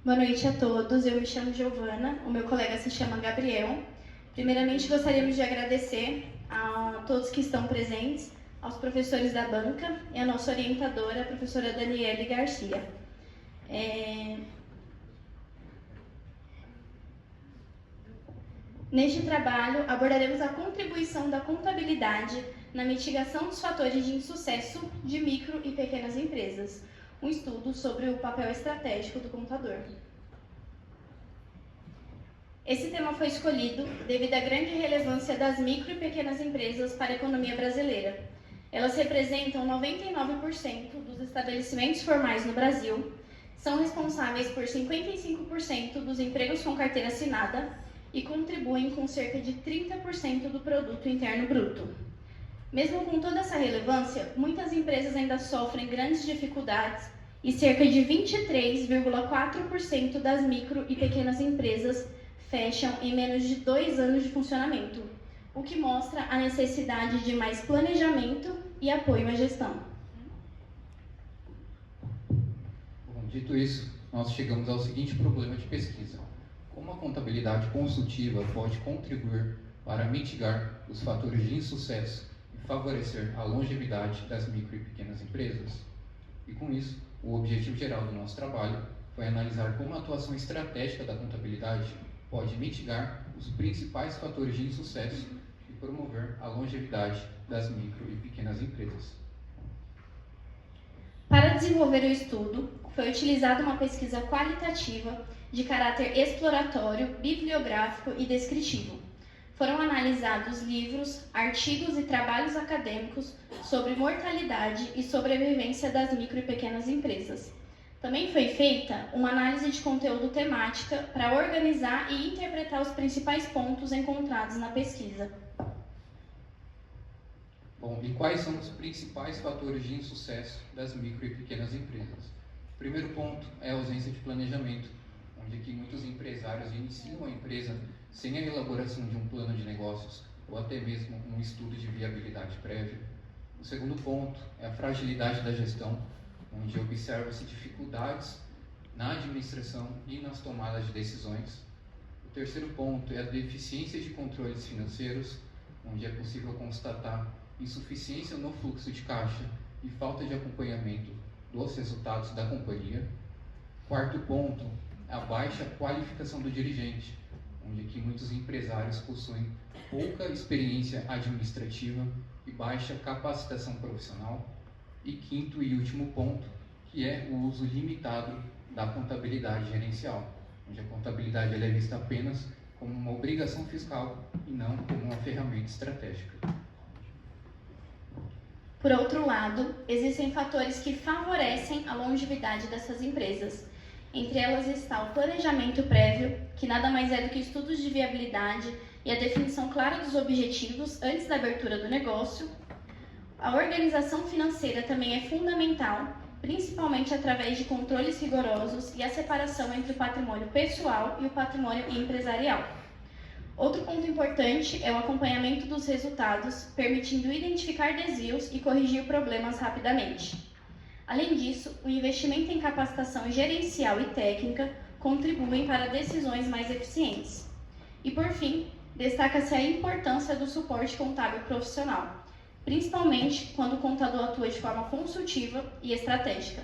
Boa noite a todos, eu me chamo Giovana, o meu colega se chama Gabriel. Primeiramente, gostaríamos de agradecer a todos que estão presentes, aos professores da banca e a nossa orientadora, a professora Daniele Garcia. Neste trabalho, abordaremos a contribuição da contabilidade na mitigação dos fatores de insucesso de micro e pequenas empresas, um estudo sobre o papel estratégico do contador. Esse tema foi escolhido devido à grande relevância das micro e pequenas empresas para a economia brasileira. Elas representam 99% dos estabelecimentos formais no Brasil, são responsáveis por 55% dos empregos com carteira assinada e contribuem com cerca de 30% do produto interno bruto. Mesmo com toda essa relevância, muitas empresas ainda sofrem grandes dificuldades e cerca de 23,4% das micro e pequenas empresas fecham em menos de 2 anos de funcionamento, o que mostra a necessidade de mais planejamento e apoio à gestão. Bom, dito isso, nós chegamos ao seguinte problema de pesquisa: como a contabilidade consultiva pode contribuir para mitigar os fatores de insucesso e favorecer a longevidade das micro e pequenas empresas? E com isso, o objetivo geral do nosso trabalho foi analisar como a atuação estratégica da contabilidade pode mitigar os principais fatores de insucesso e promover a longevidade das micro e pequenas empresas. Para desenvolver o estudo, foi utilizada uma pesquisa qualitativa de caráter exploratório, bibliográfico e descritivo. Foram analisados livros, artigos e trabalhos acadêmicos sobre mortalidade e sobrevivência das micro e pequenas empresas. Também foi feita uma análise de conteúdo temática para organizar e interpretar os principais pontos encontrados na pesquisa. Bom, e quais são os principais fatores de insucesso das micro e pequenas empresas? O primeiro ponto é a ausência de planejamento, onde aqui muitos empresários iniciam a empresa sem a elaboração de um plano de negócios ou até mesmo um estudo de viabilidade prévia. O segundo ponto é a fragilidade da gestão, onde observa-se dificuldades na administração e nas tomadas de decisões. O terceiro ponto é a deficiência de controles financeiros, onde é possível constatar insuficiência no fluxo de caixa e falta de acompanhamento dos resultados da companhia. Quarto ponto é a baixa qualificação do dirigente, onde aqui muitos empresários possuem pouca experiência administrativa e baixa capacitação profissional. E quinto e último ponto, que é o uso limitado da contabilidade gerencial, onde a contabilidade é vista apenas como uma obrigação fiscal e não como uma ferramenta estratégica. Por outro lado, existem fatores que favorecem a longevidade dessas empresas. Entre elas está o planejamento prévio, que nada mais é do que estudos de viabilidade e a definição clara dos objetivos antes da abertura do negócio. A organização financeira também é fundamental, principalmente através de controles rigorosos e a separação entre o patrimônio pessoal e o patrimônio empresarial. Outro ponto importante é o acompanhamento dos resultados, permitindo identificar desvios e corrigir problemas rapidamente. Além disso, o investimento em capacitação gerencial e técnica contribuem para decisões mais eficientes. E, por fim, destaca-se a importância do suporte contábil profissional, principalmente quando o contador atua de forma consultiva e estratégica.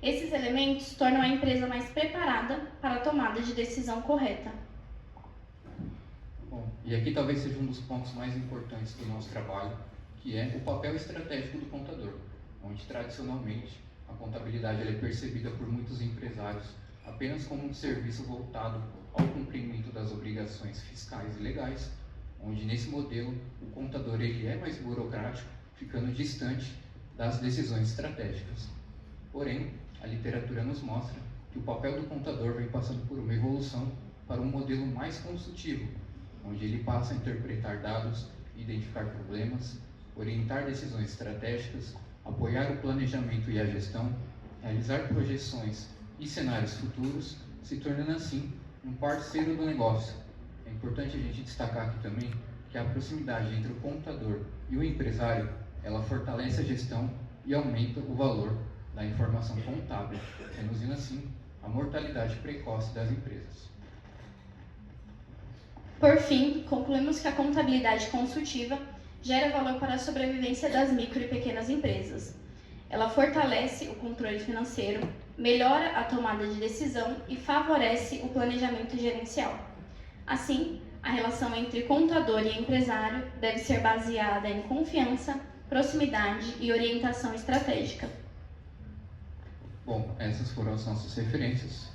Esses elementos tornam a empresa mais preparada para a tomada de decisão correta. Bom, e aqui talvez seja um dos pontos mais importantes do nosso trabalho, que é o papel estratégico do contador, onde tradicionalmente a contabilidade é percebida por muitos empresários apenas como um serviço voltado ao cumprimento das obrigações fiscais e legais, onde nesse modelo o contador ele é mais burocrático, ficando distante das decisões estratégicas. Porém, a literatura nos mostra que o papel do contador vem passando por uma evolução para um modelo mais consultivo, onde ele passa a interpretar dados, identificar problemas, orientar decisões estratégicas, apoiar o planejamento e a gestão, realizar projeções e cenários futuros, se tornando assim um parceiro do negócio. É importante a gente destacar aqui também que a proximidade entre o contador e o empresário, ela fortalece a gestão e aumenta o valor da informação contábil, reduzindo assim a mortalidade precoce das empresas. Por fim, concluímos que a contabilidade consultiva gera valor para a sobrevivência das micro e pequenas empresas. Ela fortalece o controle financeiro, melhora a tomada de decisão e favorece o planejamento gerencial. Assim, a relação entre contador e empresário deve ser baseada em confiança, proximidade e orientação estratégica. Bom, essas foram as nossas referências.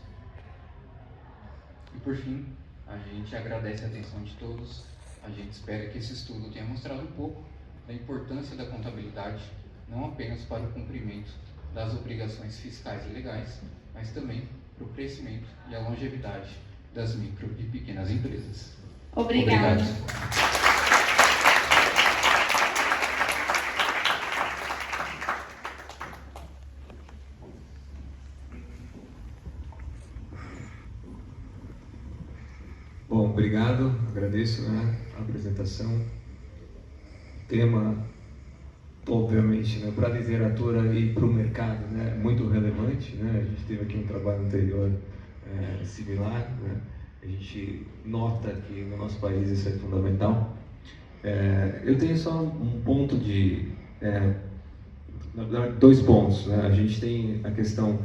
E por fim, a gente agradece a atenção de todos. A gente espera que esse estudo tenha mostrado um pouco da importância da contabilidade, não apenas para o cumprimento das obrigações fiscais e legais, mas também para o crescimento e a longevidade das micro e pequenas empresas. Obrigada. Bom, obrigado, agradeço a apresentação. Tema, obviamente, para a literatura e para o mercado, muito relevante. A gente teve aqui um trabalho anterior similar. A gente nota que no nosso país isso é fundamental. Eu tenho só um ponto dois pontos. A gente tem a questão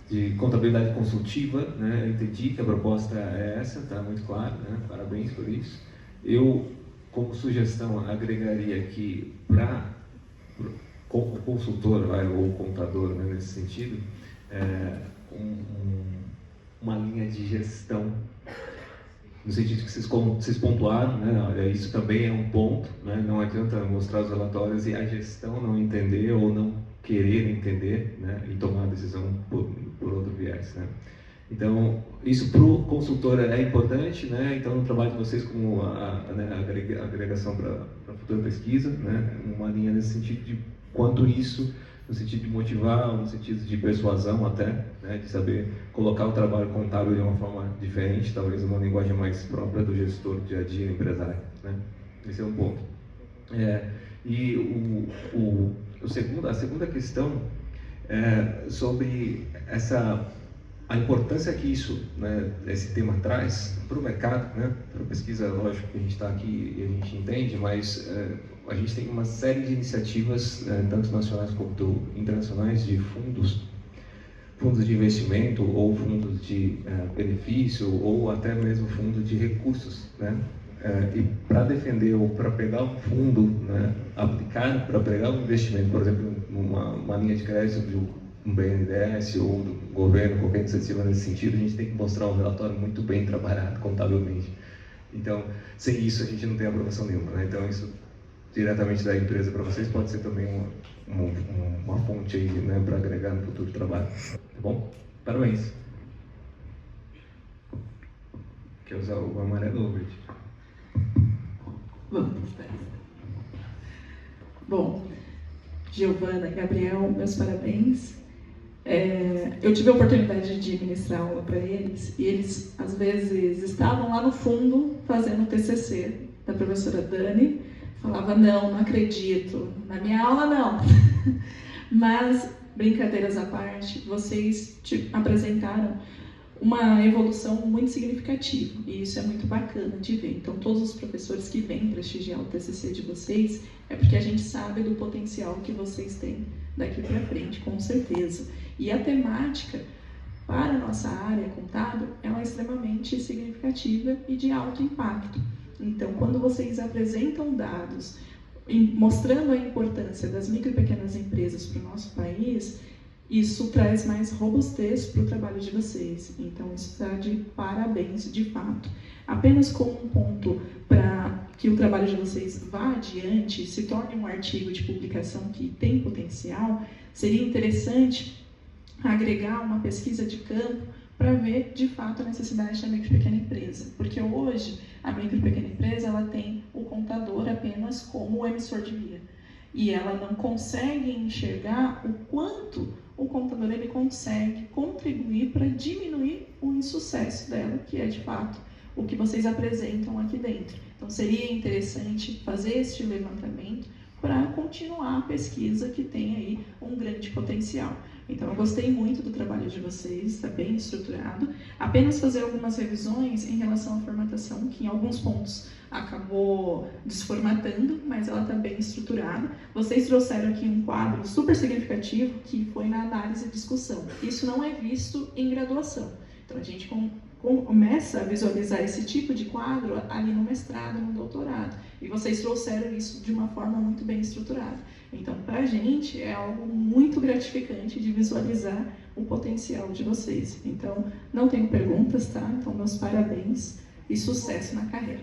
de contabilidade consultiva, eu entendi que a proposta é essa, está muito claro, parabéns por isso. Eu, como sugestão, agregaria aqui para o consultor ou contador, nesse sentido, uma linha de gestão, no sentido que vocês pontuaram, isso também é um ponto, não adianta mostrar os relatórios e a gestão não entender ou não querer entender, e tomar a decisão por outro viés. Então, isso para o consultor é importante, então no trabalho de vocês como a agregação para a futura pesquisa, uma linha nesse sentido de quanto isso, no sentido de motivar, no sentido de persuasão até, de saber colocar o trabalho contábil de uma forma diferente, talvez uma linguagem mais própria do gestor dia a dia, empresário. Esse é um ponto. E a segunda questão é sobre a importância que esse tema traz para o mercado, para a pesquisa. Lógico que a gente está aqui e a gente entende, mas a gente tem uma série de iniciativas, tanto nacionais quanto internacionais, de fundos de investimento ou fundos de benefício ou até mesmo fundos de recursos, e para defender ou para pegar um fundo, aplicar para pegar um investimento, por exemplo, uma linha de crédito de um BNDES ou do governo, qualquer iniciativa nesse sentido, a gente tem que mostrar um relatório muito bem trabalhado contabilmente. Então, sem isso a gente não tem aprovação nenhuma. Então, isso diretamente da empresa para vocês pode ser também uma fonte aí, para agregar no futuro trabalho. Tá bom? Parabéns. Quer usar o amarelo ou o verde? Vamos testar. Bom, Giovana, Gabriel, meus parabéns. Eu tive a oportunidade de ministrar aula para eles e eles, às vezes, estavam lá no fundo fazendo o TCC da professora Dani. Falava, não acredito, na minha aula não. Mas, brincadeiras à parte, vocês apresentaram uma evolução muito significativa e isso é muito bacana de ver. Então, todos os professores que vêm prestigiar o TCC de vocês é porque a gente sabe do potencial que vocês têm daqui para frente, com certeza. E a temática para a nossa área contábil ela é extremamente significativa e de alto impacto. Então, quando vocês apresentam dados mostrando a importância das micro e pequenas empresas para o nosso país, isso traz mais robustez para o trabalho de vocês. Então, isso está de parabéns, de fato. Apenas como um ponto para que o trabalho de vocês vá adiante, se torne um artigo de publicação que tem potencial, seria interessante agregar uma pesquisa de campo para ver, de fato, a necessidade da micro e pequena empresa. Porque hoje, a micro e pequena empresa ela tem o contador apenas como o emissor de via. E ela não consegue enxergar o quanto o contador ele consegue contribuir para diminuir o insucesso dela, que é, de fato, o que vocês apresentam aqui dentro. Então, seria interessante fazer este levantamento para continuar a pesquisa que tem aí um grande potencial. Então, eu gostei muito do trabalho de vocês, está bem estruturado. Apenas fazer algumas revisões em relação à formatação, que em alguns pontos acabou desformatando, mas ela está bem estruturada. Vocês trouxeram aqui um quadro super significativo, que foi na análise e discussão. Isso não é visto em graduação. Então, a gente começa a visualizar esse tipo de quadro ali no mestrado, no doutorado. E vocês trouxeram isso de uma forma muito bem estruturada. Então, para a gente, é algo muito gratificante de visualizar o potencial de vocês. Então, não tenho perguntas, tá? Então, meus parabéns e sucesso na carreira.